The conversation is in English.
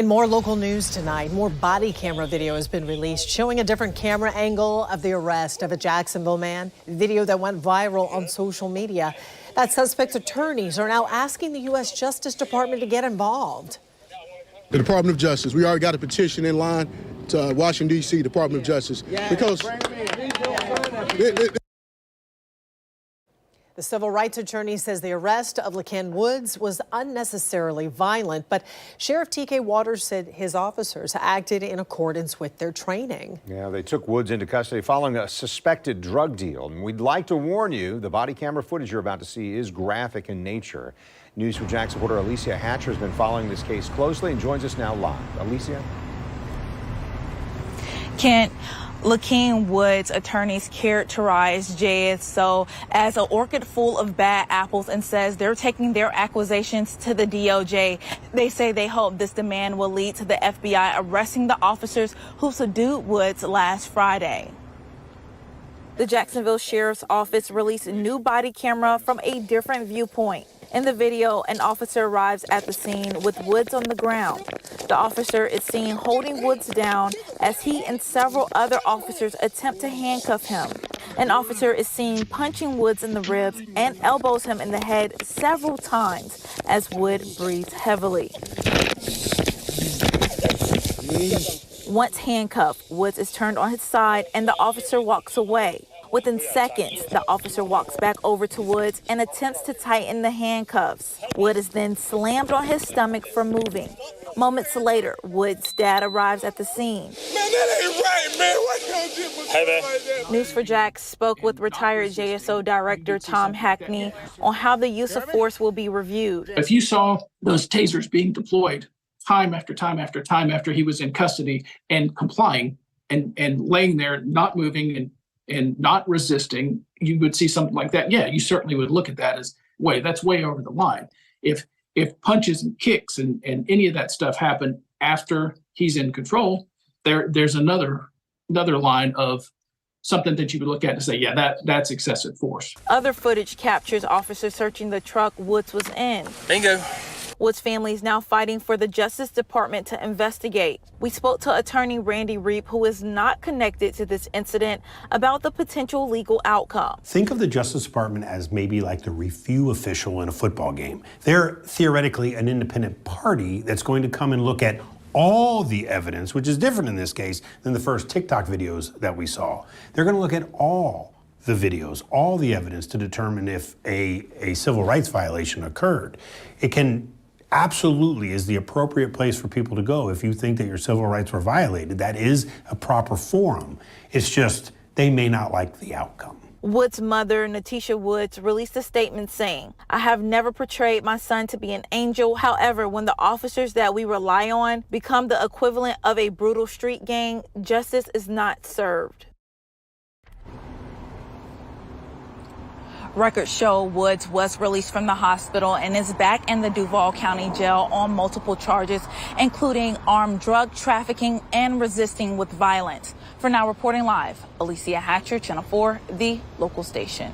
In more local news tonight, more body camera video has been released showing a different camera angle of the arrest of a Jacksonville man. Video that went viral on social media. That suspect's attorneys are now asking the U.S. Justice Department to get involved. The Department of Justice, we already got a petition in line to Washington, D.C., Department of Justice, because the civil rights attorney says the arrest of LaKen Woods was unnecessarily violent, but Sheriff T.K. Waters said his officers acted in accordance with their training. Yeah, they took Woods into custody following a suspected drug deal. And we'd like to warn you, the body camera footage you're about to see is graphic in nature. News from Jackson reporter Alicia Hatcher has been following this case closely and joins us now live. Alicia? Kent, LaKen Woods' attorneys characterize JSO as an orchard full of bad apples and says they're taking their accusations to the DOJ. They say they hope this demand will lead to the FBI arresting the officers who subdued Woods last Friday. The Jacksonville Sheriff's Office released a new body camera from a different viewpoint. In the video, an officer arrives at the scene with Woods on the ground. The officer is seen holding Woods down as he and several other officers attempt to handcuff him. An officer is seen punching Woods in the ribs and elbows him in the head several times as Wood breathes heavily. Once handcuffed, Woods is turned on his side and the officer walks away. Within seconds, the officer walks back over to Woods and attempts to tighten the handcuffs. Wood is then slammed on his stomach for moving. Moments later, Woods' dad arrives at the scene. Man, that ain't right, man. Why y'all do like that? News4Jax spoke with retired JSO Director Tom Hackney on how the use of force will be reviewed. If you saw those tasers being deployed time after time after time after he was in custody and complying and laying there, not moving and not resisting, you would see something like that. Yeah, you certainly would look at that as, that's way over the line. If punches and kicks and any of that stuff happen after he's in control, there's another line of something that you would look at and say, yeah, that's excessive force. Other footage captures officers searching the truck Woods was in. Bingo. Woods' family is now fighting for the Justice Department to investigate. We spoke to attorney Randy Reep, who is not connected to this incident, about the potential legal outcome. Think of the Justice Department as maybe like the review official in a football game. They're theoretically an independent party that's going to come and look at all the evidence, which is different in this case than the first TikTok videos that we saw. They're going to look at all the videos, all the evidence to determine if a civil rights violation occurred. It can absolutely is the appropriate place for people to go if you think that your civil rights were violated. That is a proper forum. It's just they may not like the outcome. Woods' mother, Natisha Woods, released a statement saying, "I have never portrayed my son to be an angel. However, when the officers that we rely on become the equivalent of a brutal street gang, justice is not served." Records show Woods was released from the hospital and is back in the Duval County Jail on multiple charges, including armed drug trafficking and resisting with violence. For now, reporting live, Alicia Hatcher, Channel 4, the local station.